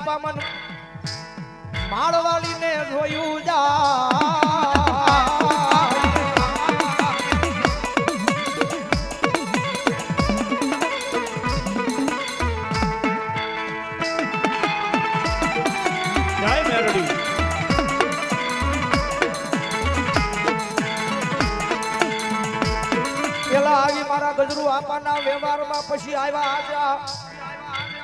માલિપા મન માળવાળીને જોયું જા ગજરુ આપાના વ્યવહારમાં પછી આવ્યા આજા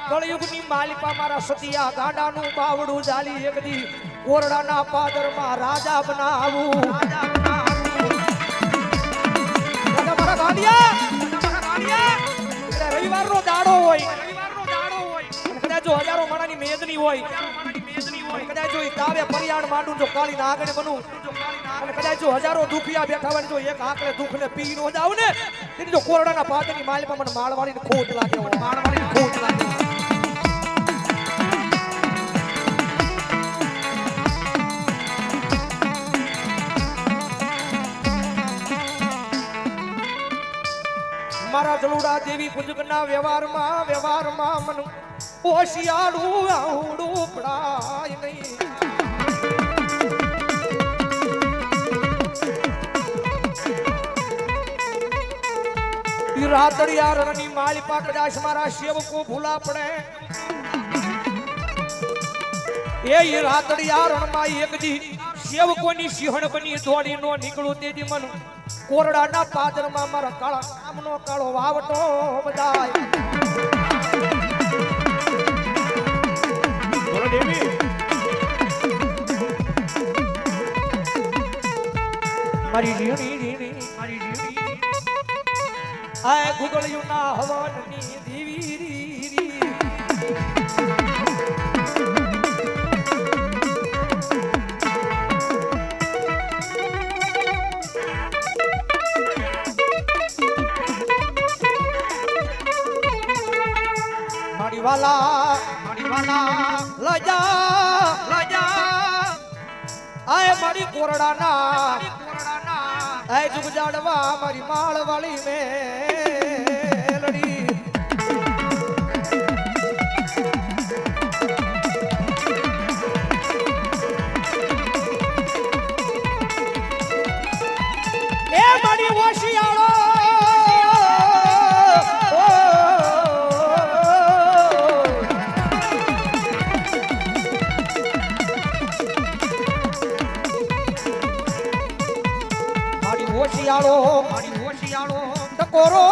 કળયુગની માલિપા મારા સતિયા ગાડાનું બાવડું જાલી એકદી ઓરડાના પાદરમાં રાજા બનાવું મારા ગાડિયા રવિવારનો દાડો હોય કદાચ જો હજારો માણાની મેદની હોય કદાચ જો તાવે પરિયાણ માંડું જો કાળી ના આગળ બનું અને કદાચ જો હજારો દુખિયા બેઠા હોય જો એક આંકડે દુખને પી નો જાવ ને તેની જો કોરડાના પાદરની માલિપા મને માળવાળીને ખોટ લાગે માળવાળીને ખોટ લાગે મારા જલુડા દેવી પૂજકના વ્યવહારમાં મન હોશિયાળું આવડું પડાય નહીં રાતડિયા રણની માલિપા કદાચ મારા સેવકો ભૂલા પડે એ રાતડિયા રણમાં એકદી સેવકોની સિંહણ બની દોડી નો નીકળું તેથી મન કોરડાના પાદરમાં મારા કાળા નામનો કાળો વાવટો બધાય બોલો દેવી મારી જીણી મારી જીણી આ ગુગળિયું ના હવનની દેવી રી માડીવાલા લજા આય મારી કોરડાના આય જુગ જાડવા મારી માળવાળી મેલડી એ મારી હોશિયાળો હોશિયાળો ટકોરો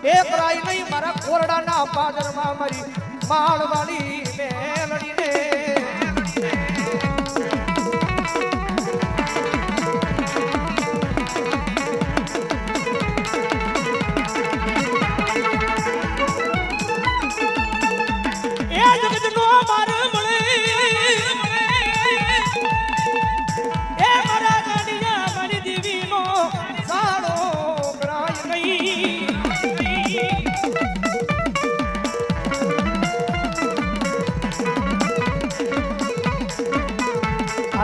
એક રાય નહીં મારા કોરડાના પાદરમાં મારી માળવાળી મેલડીને એ જગતનો માર મળે એ મારા ગાડિયા મારી દેવીનો સાડો કરાય નહીં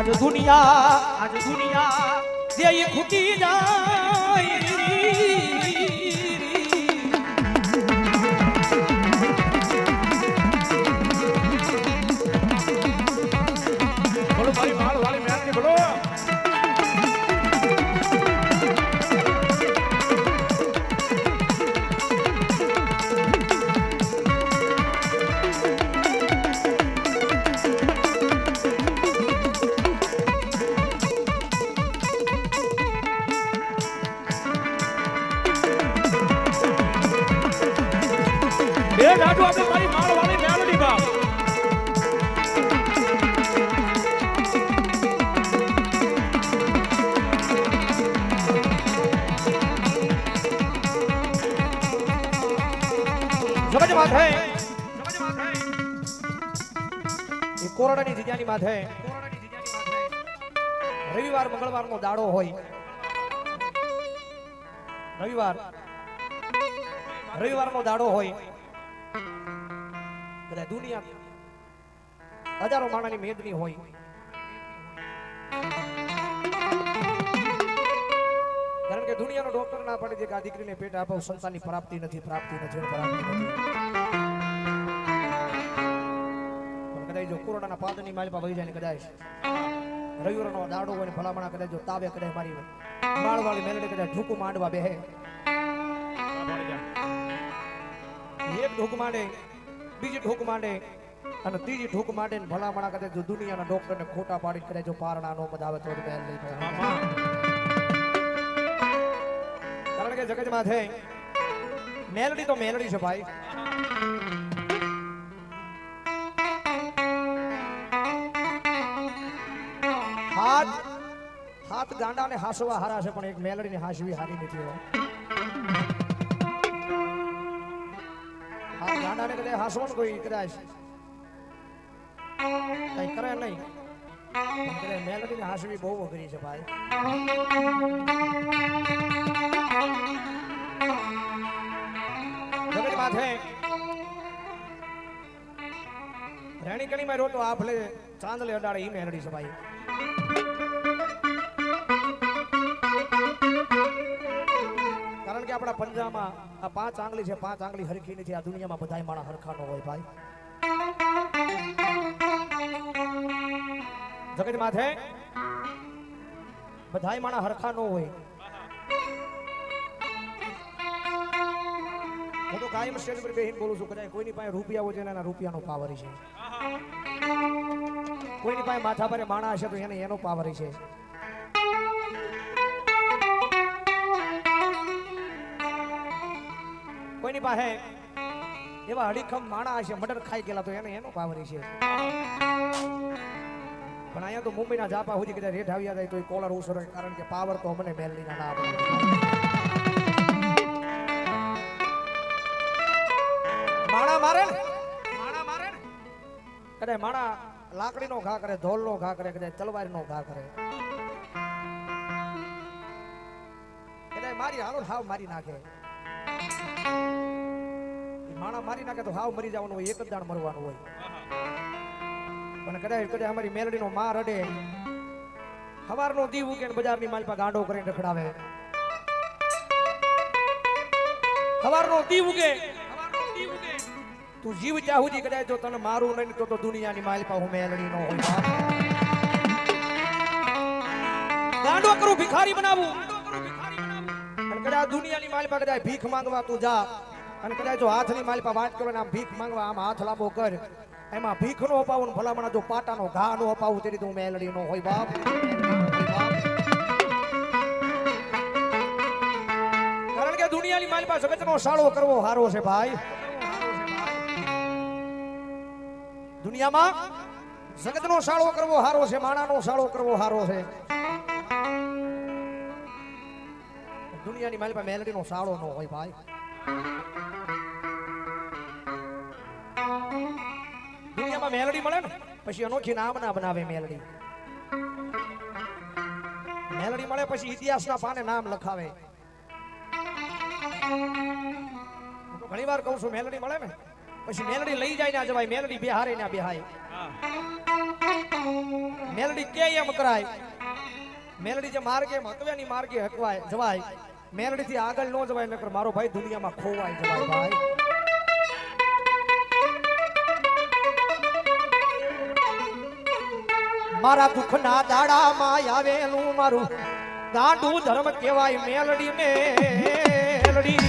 આજ દુનિયા જે ખૂટી જાય બોલો ભાઈ માળ વાળી મેળની બોલો રાજુ આપણે મારી માળવાળી મેલડી બાપ સમજ વાત હે એ કોરડાની જીજાની માથે રવિવાર મંગળવારનો દાડો હોય રવિવારનો દાડો હોય બધા દુનિયા હજારો માણાની મેદની હોય કારણ કે દુનિયાનો ડોક્ટર ના પડે કે આ દીકરીને પેટ આપો સંતાનની પ્રાપ્તિ નથી મકરોડાના પાદની માલ પર વહી જાય ને કદાચ રવિવારનો દાડો હોય ને ભલામણા કદાચ જો તાવે કદાચ મારી માળવાળી મેલડી કદાચ ઢૂકું માંડવા બેહે એક ઢૂક માંડે બીજી ઢૂક માંડે અને ત્રીજી ઢૂક માંડે ને ભલામણા કદાચ જો દુનિયાના ડોક્ટરને ખોટા પાડી કદાચ જો પારણા નો મદાવે તો બેલ લઈ કારણ કે જગતમાં છે મેલડી તો મેલડી છે ભાઈ હાથ ગાંડાને હાસવા હારા છે પણ એક મેલડીને હાસવી હારી નથી હો હાથ ગાંડાને કદાચ હાસવાનું કોઈ કદાચ કઈ કરે નહીં મેલડીને હાસવી બહુ અઘરી છે ભાઈ જગત માથે રેણી કણી માં રોતો આ ભલે ચાંદલે અડાડે ઈ મેલડી છે ભાઈ કારણ કે આપણા પંજામાં આ 5 આંગળી છે 5 આંગળી હરખી નથી આ દુનિયામાં બધાય માણા હરખા નો હોય ભાઈ જગત માથે બધાય માણા હરખા નો હોય હું તો કાયમ સ્ટેજ પર બેહીને બોલું છું કદાચ કોઈની પાસે રૂપિયા હોય છે એના રૂપિયાનો પાવર છે કોઈની પાસે માથા પર માણા હશે તો એને એનો પાવર છે કોઈની પાસે એવા હડીખમ માણા હશે મર્ડર ખાઈ ગયેલા તો એને એનો પાવર છે પણ અહીંયા તો મુંબઈના જાપા સુધી કદાચ રેટ આવ્યા જાય તો એ કોલર ઉસરો કારણ કે પાવર તો મને મેલડીના ના આપે માણા મારે ને કદાચ માણા લાકડીનો ઘા કરે ધોલનો ઘા કરે કદાચ તલવારનો ઘા કરે કદાચ મારી હાલો હાવ મારી નાખે માણા મારી નાખે તો હાવ મરી જવાનું હોય એક જ દાણ મરવાનું હોય પણ કદાચ અમારી મેલડીનો માં રડે સવારનો દીવ ઉગે બજારની માલ પર ગાંડો કરીને રખડાવે સવારનો દીવ ઉગે તું જીવ ત્યાં સુધી કદાચ જો તને મારું નહીં તો દુનિયાની માલ પર હું મેલડી નો હોય ગાંડો કરું ભિખારી બનાવું અને કદાચ દુનિયાની માલ પર કદાચ ભીખ માંગવા તું જા અને કદાચ જો હાથની માલ પર વાત કરો ને આમ ભીખ માંગવા આમ હાથ લાંબો કર એમાં ભીખ નો અપાવું ને ભલામણા જો પાટાનો ઘા નો અપાવું તેની તું મેલડી નો હોય બાપ કારણ કે દુનિયાની માલ પર જગતનો સાળો કરવો હારો છે ભાઈ દુનિયામાં જગતનો સાળો કરવો હારો છે માણાનો સાળો કરવો હારો છે દુનિયાની માલ પર મેલડીનો સાળો નો હોય ભાઈ દુનિયામાં મેલડી મળે ને પછી અનોખી નામ ના બનાવે મેલડી મળે પછી ઇતિહાસના પાને નામ લખાવે ઘણી વાર કહું છું મેલડી મળે ને પછી મેલડી લઈ જાય ના જવાય મેલડી બિહારે ના બિહાય મેલડી કે એમ કરાય મેલડી જે માર્ગે મતવ્યાની માર્ગે હકવાય જવાય મેલડી થી આગળ નો જવાય નકર મારો ભાઈ દુનિયામાં ખોવાય જવાય ભાઈ મારા દુઃખના દાડામાં આવેલું મારું ગાંડું ધર્મ કહેવાય મેલડી મેલડી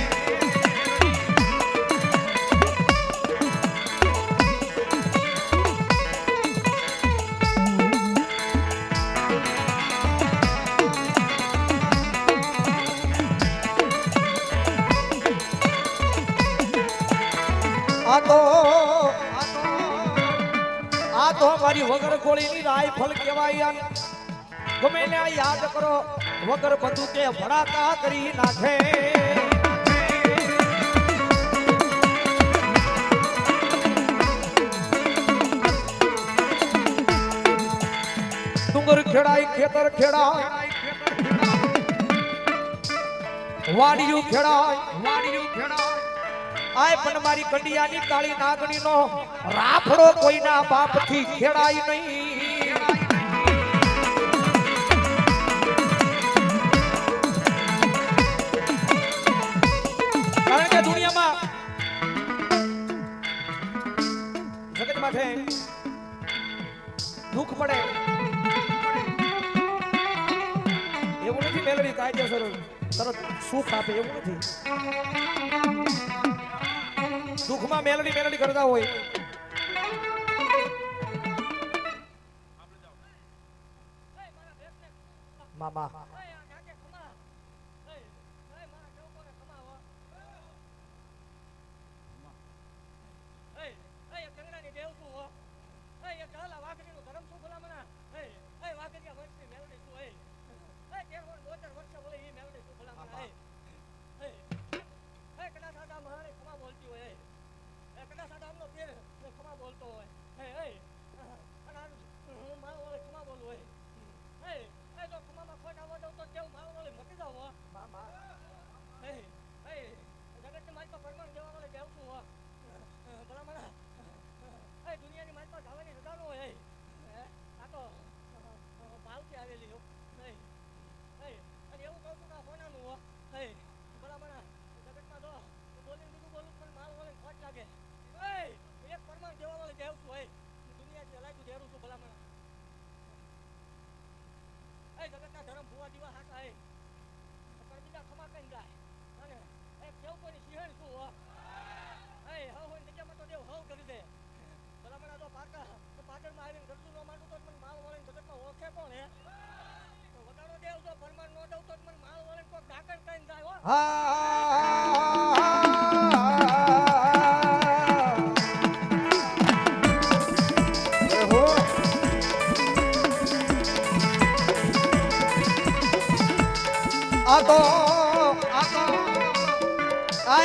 આ તો મારી વગર ગોળીની રાયફલ કહેવાય ગમે ને યાદ કરો વગર બંદૂકે ભડાકા કરી નાખે ડુંગર ખેડાય ખેતર ખેડાય વાડિયું ખેડાય આય પણ મારી કંડિયાની કાળી નાગણીનો રાફડો કોઈના બાપથી ખેડાય નહીં કારણ કે દુનિયામાં જગતમાં છે દુઃખ પડે એવું નથી મેલડી કાયદેસર તરત સુખ આપે એવું નથી દુઃખમાં મેલડી મેલડી કરતા હોય મામા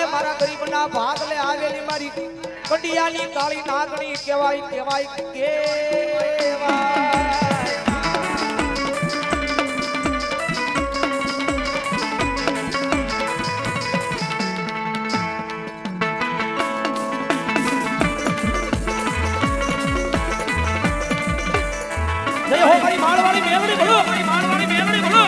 મારા ગરીબના ભાગલે આવેલી મારી કંડિયાની કાળી નાગણી કહેવાય કહેવાય કહેવાય જય હો મારી માળવાળી મેલડી બોલો મારી માળવાળી મેલડી બોલો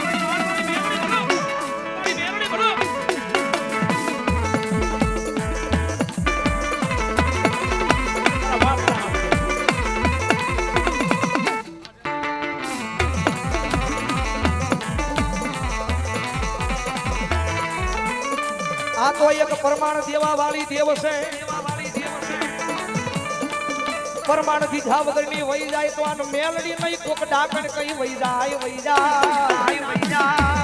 આ તો એક પરમાણ દેવા વાળી દેવ છે પરમાણ દીધા વગરની વહી જાય તો આનો મેલડી નહીં કોક ડાકણ કઈ વહી જાય વહી જાય વહી જાય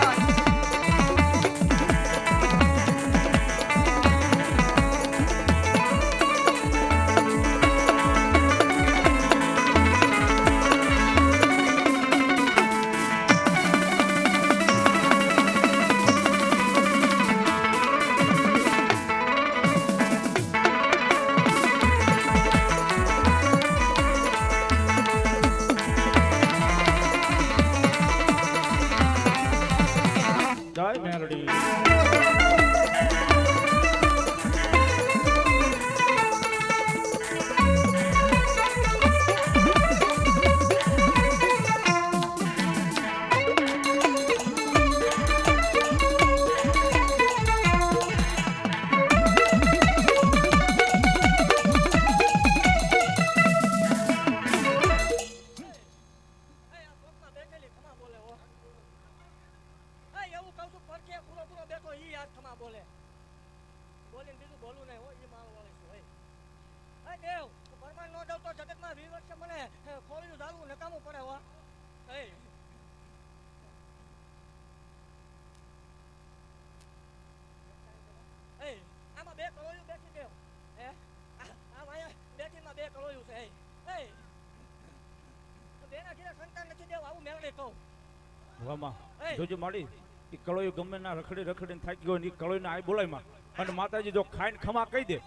જોજો માડી ઈ કળોય ગમે ના રખડી રખડીને થાકી ગયો ને ઈ કળોય ને આય બોલાય માં અને માતાજી જો ખાઈને ખમા કહી દે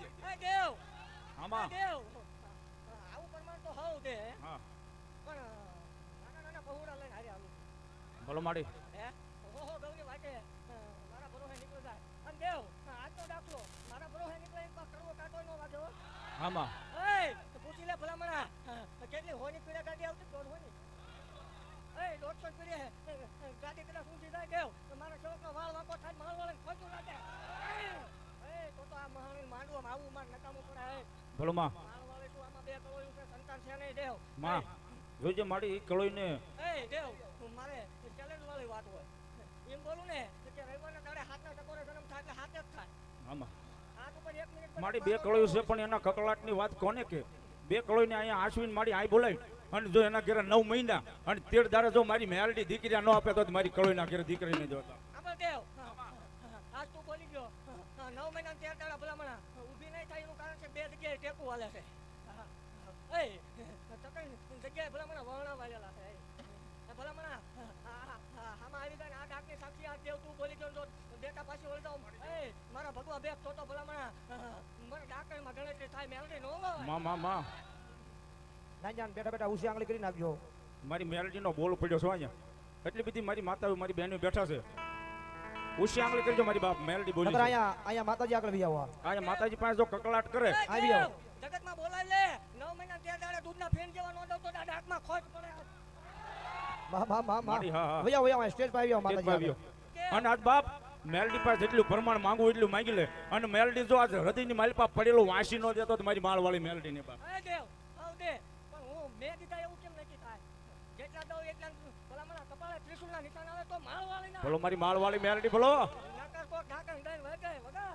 દેવ આમાં દેવ આવું પરમાન તો હાવ દે હા પણ નાના નાના પહોળા લઈને હારે આવું બોલો માડી હે હો ગૌની વાટે મારા ભરોહે નીકળી જાય અને દેવ આજ તો દાખલો મારા ભરોહે નીકળે એક પાક કરવો કાટો નો વાજો આમાં એ પૂછી લે ભલામણા કેટલી હોની પીડા ગાડી આવતી દોડ હોની એ 150 પીડે ગાડી કદાચ ઊંચી જાય દેવ તો મારા ચોકનો વાળ વાંકો થાય માળ વાળે ખોટું લાગે એ તો આ મહાન માંડવામાં આવું માર નકામું પડે બોલો માં માળ વાળે શું આમાં બે કરોયું છે સંતાન છે નહીં દેવ માં જોજે મારી ઈ કળોઈને એ દેવ મારે ચેલેન્જ વાળી વાત હોય એમ બોલું ને કે રવિવારના દાડે હાથના ટકોરે જન્મ થાય એટલે હાથ જ થાય આમાં હાથ ઉપર 1 મિનિટ મારી બે કળોયું છે પણ એના કકળાટની વાત કોને કે બે કળોઈને અહીંયા આશ્વિન મારી આઈ બોલાવી અને જો એના ઘરે 9 મહિના અને 13 દાડે જો મારી મેલડી દીકરી ન આપે તો મારી કળોઈના ઘરે દીકરીને જોતા આપણે દેવ આજ તું બોલી ગયો 9 મહિના 13 દાડા ભલામણા ઊભી નહીં થાય એનું કારણ છે બે જગ્યાએ ટેકુ હાલે છે એ તકન જગ્યાએ ભલામણા વહણા વાળેલા છે ભલામણા આમાં આવી ગયા આ ડાકની સાક્ષી આ દેવ તું બોલી ગયો જો બેટા પાછી વળી જાઉં એ મારા ભગવા બે તો ભલામણા મારા ડાકરમાં ગણતરી થાય મેલડી નો માં ના જાન બેઠા બેઠા ઉસી આંગળી કરી નાખજો મારી મેલડીનો બોલ પડ્યો છે અહીંયા એટલી બધી મારી માતાઓ મારી બહેનો બેઠા છે ઉશી આંગળી કરજો મારી બાપ મેલડી બોલી નકર છે. અહીંયા માતાજી આગળ વી આવો અહીંયા માતાજી પાસે જો કકળાટ કરે આવી આવો. જગતમાં બોલાય લે 9 મહિના 13 દાડા દૂધના ફેન જેવા નો દઉં તો ડાકમાં ખોટ પડે માં મારી હા હા વયા વયા સ્ટેજ પર આવ્યો તેજ માતાજી ભાવ્યો. અને આજ બાપ મેલડી પાસે જેટલું પ્રમાણ માંગવું એટલું માંગી લે અને મેલડી જો આજ હૃદયની માલપા પડેલું વાંસી નો દેતો તો મારી માળવાળી મેલડી ને બાપ એ દેવ આવ દે પણ હું મેં કીધા એવું કેમ નક્કી થાય જેટલા દઉં એટલા ભલામણા કપાળે ત્રિશુલના નિશાન આવે તો માળવાળી ના બોલો મારી માળવાળી મેલડી બોલો નાકર કોક ઢાકણ દઈને વગે વગર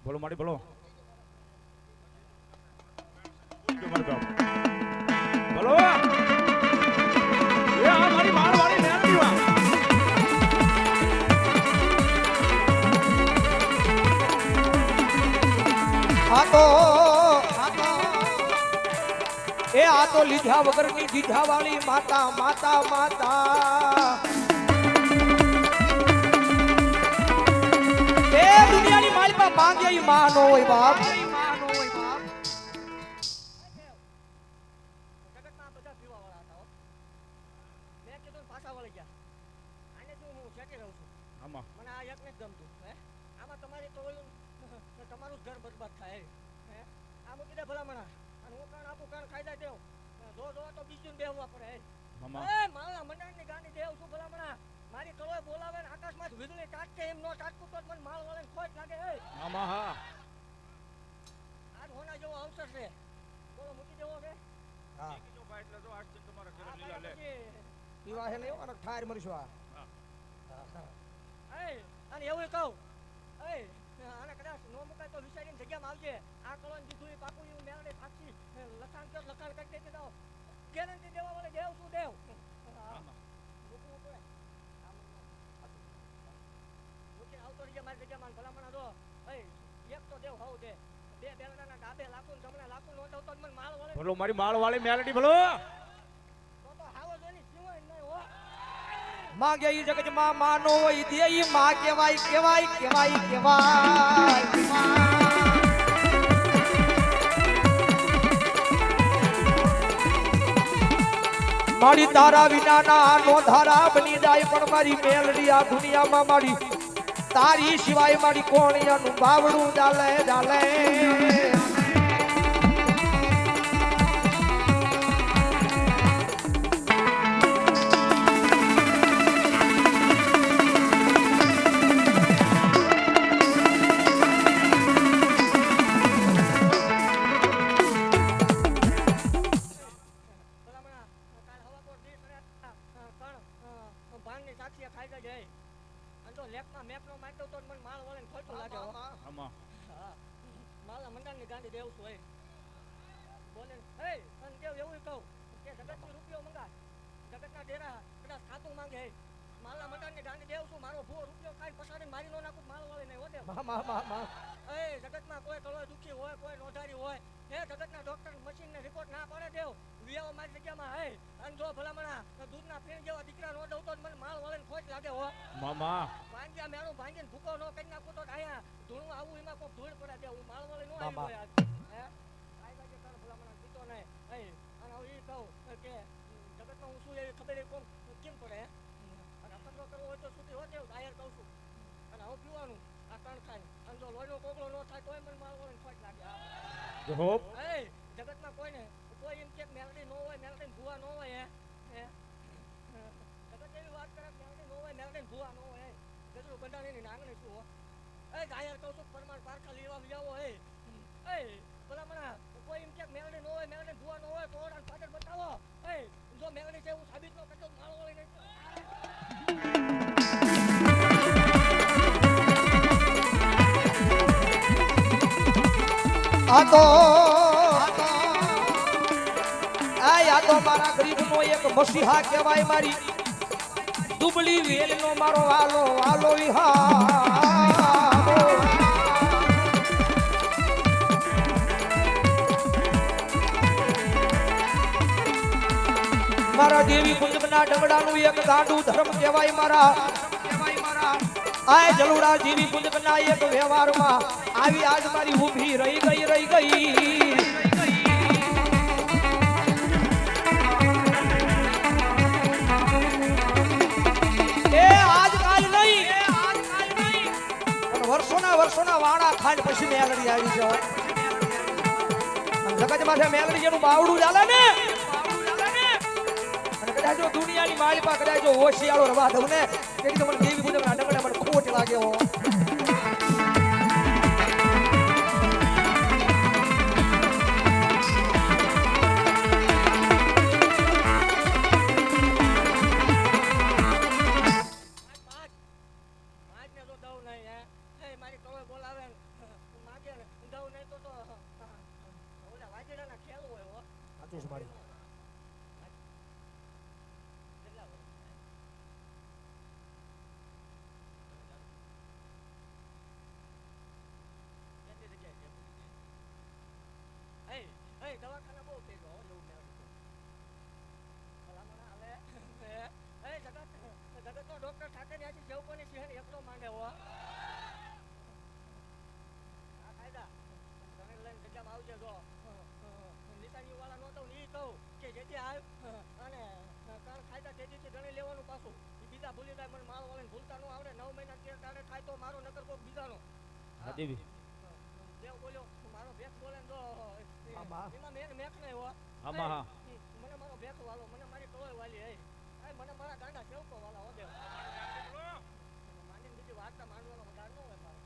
બોલો મારી બોલો જો મારી બાપ બોલો એ આ મારી માળવાળી મેલડી વા આ તો લીધા વગરની દીધા વાળી માતા માતા માતા એ દુનિયાની માલપા માંગે ઈ માં નો હોય બાપ જગતમાં બધા પીવા વાળા હતા હો. મેં કીધું ને પાછા વળી ગયા આને જો હું શેકી રહું છું આમાં મને આ એકને જ ગમતું હે આમાં તમારી તો ઓલું તમારું જ ઘર બરબાદ થાય હે આ મૂકી દે ભલામણા અને હું કાણ આપું કાણ ખાઈ જાય દેવ જો તો બીજું બેહવા પડે મામા એ મારા મંડાણની ગાની દેવ છું ભલામણા મારી કળોએ બોલાવે ને આકાશમાં વીજળી તાટકે એમ નો તાટકું તો જ મને માળ વાળાને ખોટ લાગે એ મામા હા આજ હોના જેવો અવસર છે બોલો મૂકી દેવો છે હા કીજો ભાઈ એટલે જો આજ તમારા ઘરે આ લીલા લે પછી પીવા હે ને અને ઠાર મરશું આ એ અને એવું કહું એ આને કદાચ નો મુકાય તો વિચારીને જગ્યામાં આવજે આ કળોને દીધું એ પાકું એવું મેળને સાક્ષી લખાણ કર લખાણ કરી દેતી દો ગેરંટી દેવા વાળે દેવ શું દેવ મૂકવું પડે મૂકીને આવતો રહીએ મારી જગ્યામાં ભલામણા દો એક તો દેવ હોવ દે બે બેલડાના ડાબે લાખું જમણે લાખું નો દઉં તો મને માળ વળે બોલો મારી માળવાળી મેલડી બોલો તો હાવ જોની જીવાય નહીં હો માંગે ઈ જગત માં માનો હોય દે ઈ માં કેવાય કેવાય કેવાય કેવાય મારી તારા વિના ના નો ધારા બની જાય પણ મારી મેલડી આ દુનિયામાં મારી તારી સિવાય મારી કોણિયાનું બાવડું ચાલે ચાલે ભલામણા કાલ હવા પર દી કરે કણ ભાંગની સાક્ષીએ ખાઈ જાય જય અને જો લેપમાં મેપનો મારી દઉં તો મને માળ વળે ને ખોટું લાગે હો આમાં હા માલા મંડાણની ગાંડી દેવ છું એ બોલે એ અને દેવ એવું કહું કે જગતથી રૂપિયો મંગા જગતના ડેરા કદાચ ખાતું માંગે હે માલા મંડાણની ગાંડી દેવ છું મારો ભૂવો રૂપિયો ખાઈ પસાડીને મારી નો નાખું માળ વળે નહીં હો દેવ એ જગતમાં કોઈ કળો દુખી હોય કોઈ નોંધારી હોય હે જગતના ડોક્ટર મશીનને રિપોર્ટ ના પડે દેવ વિયાવો મારી જગ્યામાં હે અને જો ભલામણા દૂધના ફેણ જેવા દીકરા નો દઉં તો જ મને માળ વળે ને ખોટ લાગે હો મામા ભાંગ્યા મેણું ભાંગીને ભૂકો નો કરી નાખું તો આયા ધૂણું આવું એમાં કોઈ ધૂળ પડે દે હું માળ વળે નો આવી હોય આજ હે આઈ બાજુ તારો ભલામણા પીતો નહીં એ અને હું ઈ કહું કે જગતમાં હું શું એવી ખબર કોમ કેમ પડે અને અપંગો કરવો હોય તો સુધી હોતે દાયર કહું છું અને હું પીવાનું આ કણ ખાય અને જો લોહીનો કોગળો ન થાય તોય મને માળ વળે ને ખોટ લાગે હોપ એ જગતમાં કોઈને કોઈ એમ કે મેલડી નો હોય મેલડી ભૂવા નો હોય હે જગત એવી વાત કરે મેલડી નો હોય મેલડી ભૂવા નો હોય ગજરું બંધાણીની નાંગણી શું હો એ જાહેર કહું છું પરમાર પારખા લેવા જાવો એ ભલામણા કોઈ એમ કે મેલડી નો હોય મેલડી ભૂવા નો હોય કોડા પાછળ બતાવો એ આ તો મારા ગરીબનો એક મસીહા કહેવાય મારી દુબળી વેલનો મારો વાલો વાલો વિહારો મારા દેવી કુંજના ડંગડાનું એક ગાંડું ધર્મ કહેવાય મારા આ જલુડા દેવી કુંજના એક વ્યવહારમાં આવી આજ મારી ઊભી રહી ગઈ વર્ષોના વાણા ખાંડ પછી મેલડી આવી છે જગત માથે મેલડી જેનું બાવડું ચાલે ને અને કદાચ જો દુનિયાની માલિપા કદાચ જો હોશિયારો રવા દઉં ને તેથી તો મને દેવી પૂજકના ડગડે મને ખોટ લાગે હો દવાખાના બહુ થઈ ગયો એવું મેં ભલામણ હાલે જગતનો ડોક્ટર ઠાકર ત્યાંથી જેવું કોની સિંહ એકલો માંડે હો આ કાયદા તમે લઈને જગ્યામાં આવજે જો નિશાની વાળા નહોતો ને એ કહું કે જેથી આવ અને કાળ કાયદા તેજીથી ગણી લેવાનું પાછું એ બીજા ભૂલી જાય મને મારો વાળાને ભૂલતા ન આવડે 9 મહિના તેર તારે થાય તો મારો નકર કોક બીજાનો દેવી દેવ બોલ્યો મારો ભેખ બોલે તો એમાં મેં મેખ નહીં હો આમાં હા મને મારો ભેખ વાલો મને મારી કલોય વાલી હે મને મારા ગાંડા સેવકો વાલા હો દેવ માની બીજી વાર્તા માંડવાનો વધાર ન હોય મારો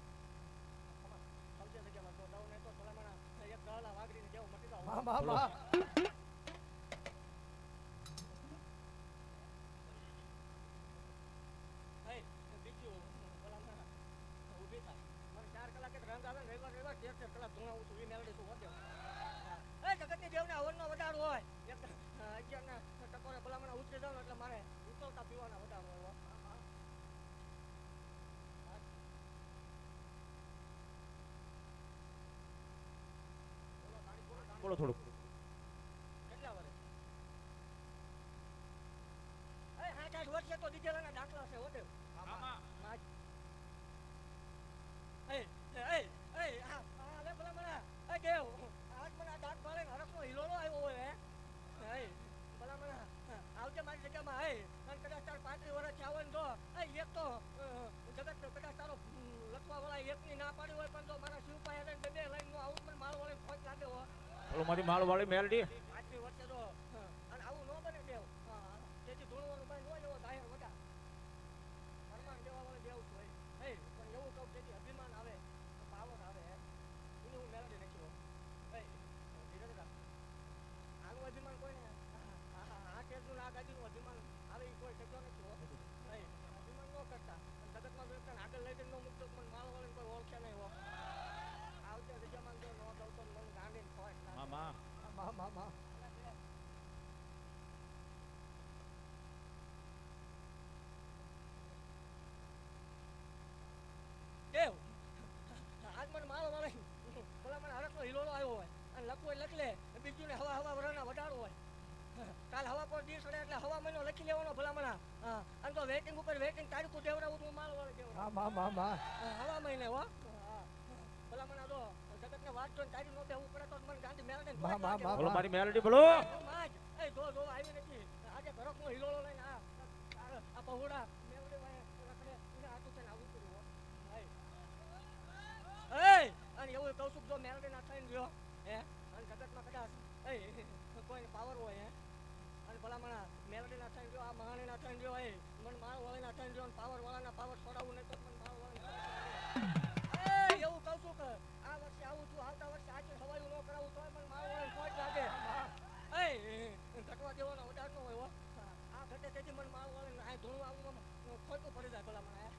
સમજે જગ્યામાં તો દઉં નહીં તો ભલામણા એક ગળા વાગડીને જેવું મટી જાવ બીજું ભલામણા ઊભી થાય મને 4 કલાકે રંગ આવે ને રવિવાર 13 કલાક ધૂણાવું છું એ મેળડી છું વધે જગતની દેવને હવનનો વધારો હોય 11 ના ટકોરે ભલામણા ઉતરી જાવ એટલે મારે ઉતરતા પીવાના વધારો હોય બોલો થોડુંક કેટલા વર્ષ 8 વર્ષે તો દીધેલાના દાખલા છે હોતે હવે ભલામણા દેવ આજ મને આ દાંત ભાળે હરખનો હિલોલો આવ્યો હોય હે ભલામણા આવજે મારી જગ્યામાં અને કદાચ તાર 35 વર્ષ થયા હોય ને તો એક તો જગત કદાચ તારો લખવા વાળા એકની ના પાડી હોય પણ તો મારા શિવ પાસે બે લાઈન નું આવું પણ માળ વાળે ખોટ લાગે હો બોલો મારી માળ વાળી મેલડી 5 વર્ષે તો અને આવું ન બને દેવ તેથી ધૂણવાનું ભાઈ ન એવો જાહેર વડા ફરમાન દેવા વાળે દેવું છું પણ એવું કહું તેથી અભિમાન આવે પાવર આવે એની હું મેળવી નાખ્યો ધીરજ રાખ આનું અભિમાન કોઈને આ કેસનું આ ગાડીનું અભિમાન આવે એ કોઈ શક્યો નથી અભિમાન ન કરતા જગતમાં વ્યક્તિને આગળ લઈ જઈને ન મૂકતો પણ માળ વાળીને કોઈ ઓળખે નહીં હો આવતે જગ્યામાં જો ન દઉં તો મને ગાંડીને ખોટ મામા દેવ આજ મને માળો વાળે ભલા મને હરખનો હિલોલો આવ્યો હોય અને લખવું લખ લે બીજું ને હવા વરાના વધારો હોય કાલ હવા પર દિવસ એટલે હવા મહિનો લખી લેવાનો ભલામણા અને તો વેટિંગ ઉપર વેટિંગ તારીખ દેવડાવું તું માળ વાળે દેવડા હવા મહિને હો ભલામણા તો જગતને વાત તો તારી નો બેવું પડે તો મને ગાંધી મેળડે બોલો મારી મેલડી બોલો જો આવી નથી આજે ઘરકનો હિલોલો લઈને આ પહોળા મેળડે રખડે એને આટું થઈને આવું કર્યું અને એવું કહું છું જો મેળડે ના થઈને ગયો હે અને જગતમાં કદાચ કોઈ પાવર હોય હે અને ભલામણા મેળડે ના થઈને ગયો આ મહાણી ના થઈને ગયો મને માળ વાળી ના થઈને ગયો પાવર વાળાના પાવર છોડાવવું નહીં તો મને માળ વાળી એવું કહું છું કે આ વર્ષે આવું છું આવતા વર્ષે આજે હવાયું ન કરાવું તો મને માળ વાળી ખોટ લાગે ઘટવા દેવાનો વધાર ન હોય આ ઘટે તેથી મને માળ વાળી આ ધૂણું આવું ખોટું પડી જાય ભલામણા